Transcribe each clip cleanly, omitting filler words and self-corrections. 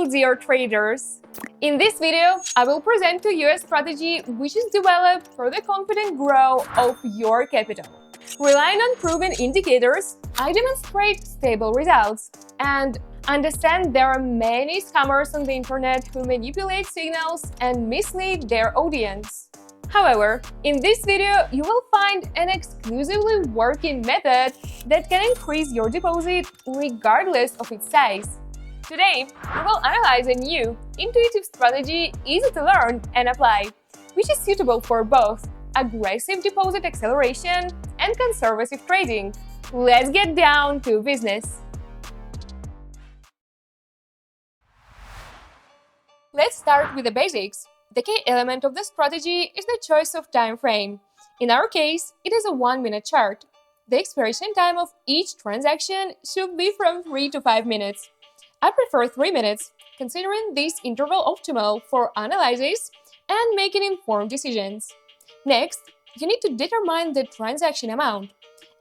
Hello, dear traders! In this video, I will present to you a strategy which is developed for the confident growth of your capital. Relying on proven indicators, I demonstrate stable results and understand there are many scammers on the internet who manipulate signals and mislead their audience. However, in this video, you will find an exclusively working method that can increase your deposit regardless of its size. Today, we will analyze a new, intuitive strategy easy to learn and apply, which is suitable for both aggressive deposit acceleration and conservative trading. Let's get down to business. Let's start with the basics. The key element of the strategy is the choice of time frame. In our case, it is a 1-minute chart. The expiration time of each transaction should be from 3 to 5 minutes. I prefer 3 minutes, considering this interval optimal for analysis and making informed decisions. Next, you need to determine the transaction amount.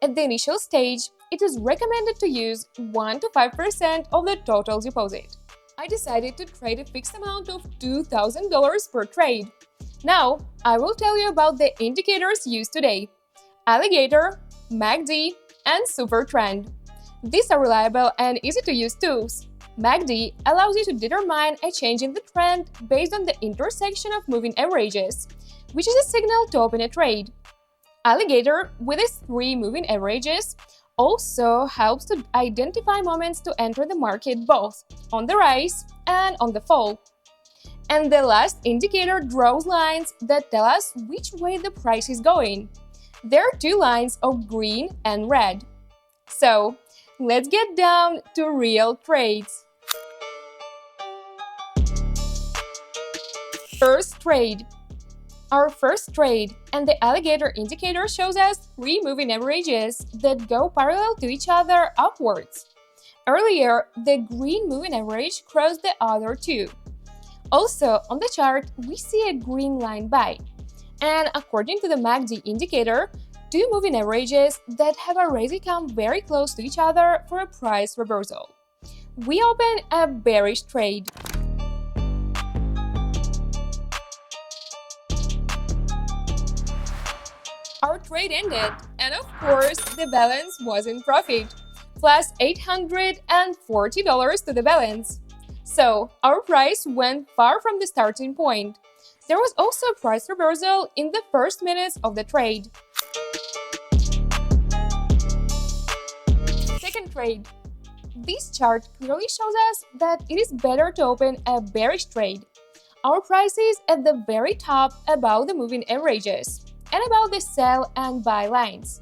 At the initial stage, it is recommended to use 1 to 5% of the total deposit. I decided to trade a fixed amount of $2,000 per trade. Now, I will tell you about the indicators used today: Alligator, MACD, and Super Trend. These are reliable and easy-to-use tools. MACD allows you to determine a change in the trend based on the intersection of moving averages, which is a signal to open a trade. Alligator, with its 3 moving averages, also helps to identify moments to enter the market both on the rise and on the fall. And the last indicator draws lines that tell us which way the price is going. There are 2 lines of green and red. So, let's get down to real trades. First trade. Our first trade and the alligator indicator shows us 3 moving averages that go parallel to each other upwards. Earlier, the green moving average crossed the other 2. Also, on the chart, we see a green line buy. And according to the MACD indicator, 2 moving averages that have already come very close to each other for a price reversal. We open a bearish trade. Our trade ended, and of course, the balance was in profit, plus $840 to the balance. So, our price went far from the starting point. There was also a price reversal in the first minutes of the trade. Second trade. This chart clearly shows us that it is better to open a bearish trade. Our price is at the very top above the moving averages and about the sell and buy lines.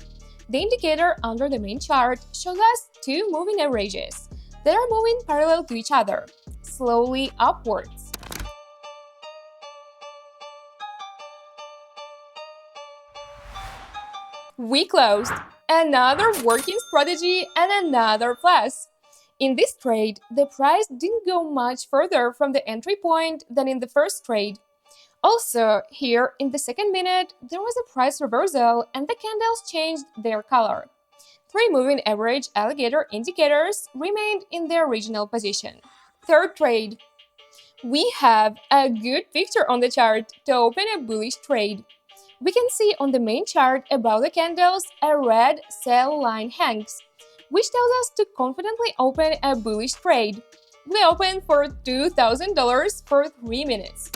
The indicator under the main chart shows us 2 moving averages that are moving parallel to each other, slowly upwards. We closed. Another working strategy and another plus. In this trade, the price didn't go much further from the entry point than in the first trade. Also, here, in the second minute, there was a price reversal and the candles changed their color. 3 moving average alligator indicators remained in their original position. Third trade. We have a good picture on the chart to open a bullish trade. We can see on the main chart above the candles a red sell line hangs, which tells us to confidently open a bullish trade. We open for $2,000 for 3 minutes.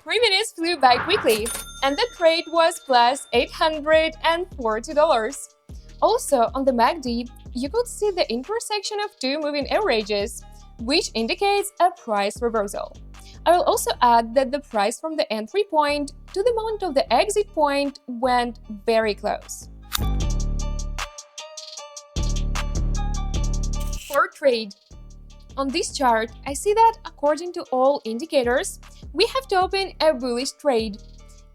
3 minutes flew by quickly, and the trade was plus $840. Also, on the MACD, you could see the intersection of 2 moving averages, which indicates a price reversal. I will also add that the price from the entry point to the moment of the exit point went very close. For trade. On this chart, I see that according to all indicators, we have to open a bullish trade.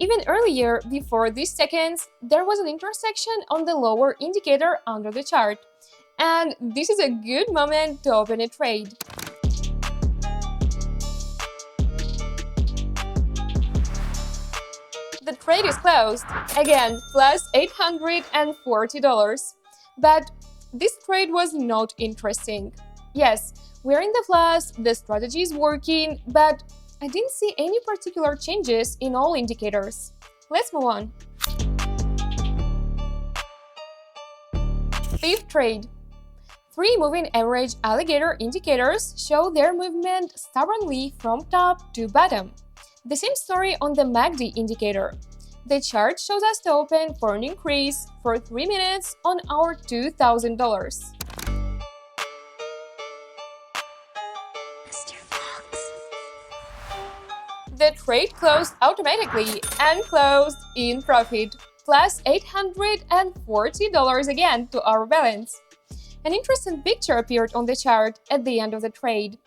Even earlier, before these seconds, there was an intersection on the lower indicator under the chart. And this is a good moment to open a trade. The trade is closed. Again, plus $840. But this trade was not interesting. Yes, we're in the plus, the strategy is working, but I didn't see any particular changes in all indicators. Let's move on. Fifth trade. 3 moving average alligator indicators show their movement stubbornly from top to bottom. The same story on the MACD indicator. The chart shows us to open for an increase for 3 minutes on our $2,000. The trade closed automatically and closed in profit, plus $840 again to our balance. An interesting picture appeared on the chart at the end of the trade.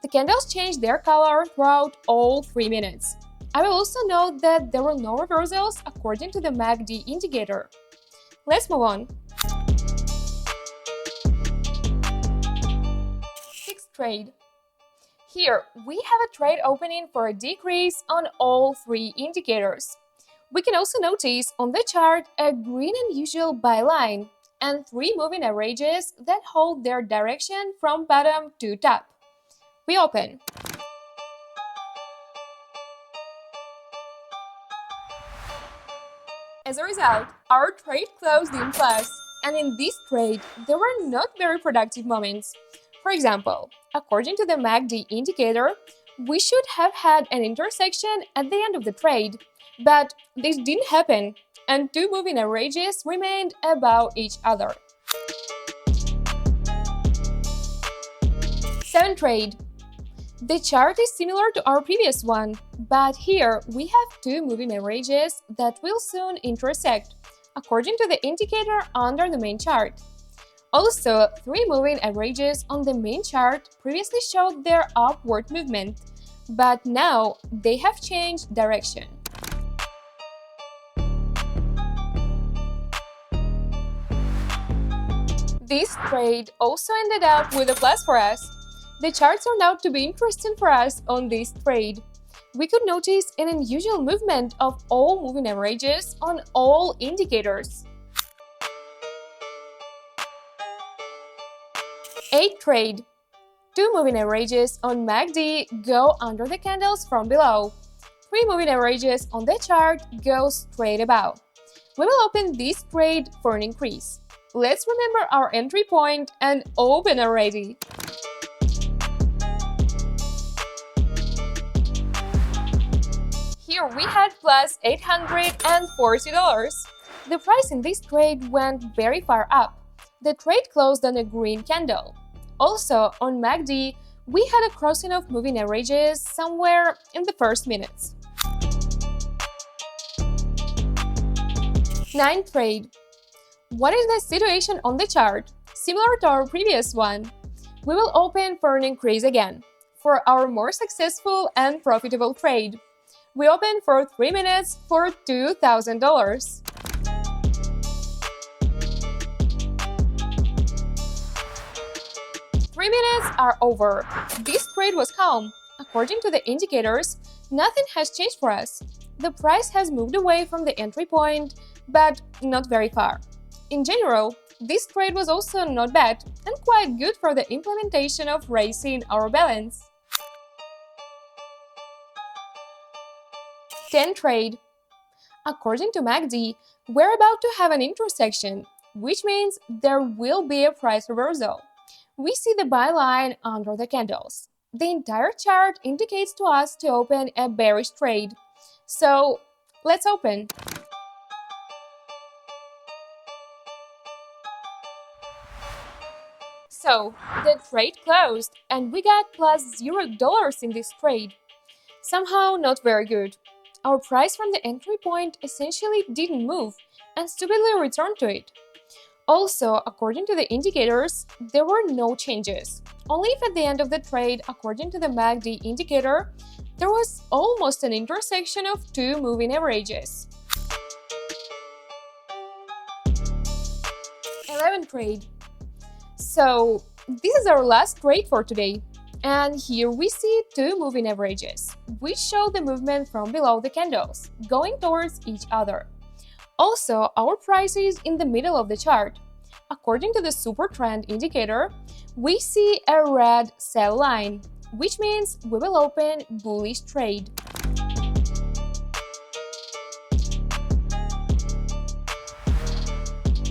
The candles changed their color throughout all 3 minutes. I will also note that there were no reversals according to the MACD indicator. Let's move on. Sixth trade. Here, we have a trade opening for a decrease on all 3 indicators. We can also notice on the chart a green unusual buy line and 3 moving averages that hold their direction from bottom to top. We open. As a result, our trade closed in plus, and in this trade, there were not very productive moments. For example, according to the MACD indicator, we should have had an intersection at the end of the trade, but this didn't happen, and 2 moving averages remained above each other. Seventh trade. The chart is similar to our previous one, but here we have 2 moving averages that will soon intersect, according to the indicator under the main chart. Also, 3 moving averages on the main chart previously showed their upward movement, but now they have changed direction. This trade also ended up with a plus for us. The charts turned out to be interesting for us on this trade. We could notice an unusual movement of all moving averages on all indicators. Eighth trade. 2 moving averages on MACD go under the candles from below. 3 moving averages on the chart go straight above. We will open this trade for an increase. Let's remember our entry point and open already. Here we had plus $840. The price in this trade went very far up. The trade closed on a green candle. Also, on MACD, we had a crossing of moving averages somewhere in the first minutes. Ninth trade. What is the situation on the chart? Similar to our previous one. We will open for an increase again, for our more successful and profitable trade. We open for 3 minutes for $2,000. Three minutes are over. This trade was calm. According to the indicators, nothing has changed for us. The price has moved away from the entry point, but not very far. In general, this trade was also not bad and quite good for the implementation of raising our balance. 10th trade. According to MACD, we're about to have an intersection, which means there will be a price reversal. We see the buy line under the candles. The entire chart indicates to us to open a bearish trade. So, let's open. So, the trade closed and we got plus $0 in this trade. Somehow not very good. Our price from the entry point essentially didn't move and stupidly returned to it. Also, according to the indicators, there were no changes. Only if at the end of the trade, according to the MACD indicator, there was almost an intersection of 2 moving averages. 11th trade. So, this is our last trade for today. And here we see 2 moving averages, which show the movement from below the candles, going towards each other. Also, our price is in the middle of the chart. According to the super trend indicator, we see a red sell line, which means we will open bullish trade.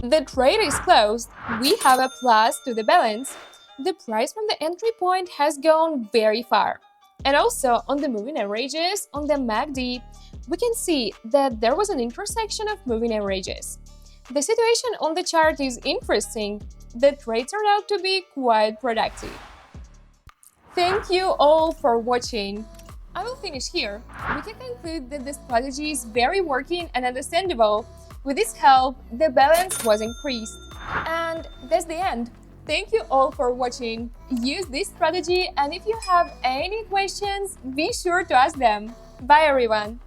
The trade is closed. We have a plus to the balance. The price from the entry point has gone very far. And also, on the moving averages, on the MACD, we can see that there was an intersection of moving averages. The situation on the chart is interesting. The trade turned out to be quite productive. Thank you all for watching. I will finish here. We can conclude that the strategy is very working and understandable. With this help, the balance was increased. And that's the end. Thank you all for watching. Use this strategy, and if you have any questions, be sure to ask them. Bye everyone!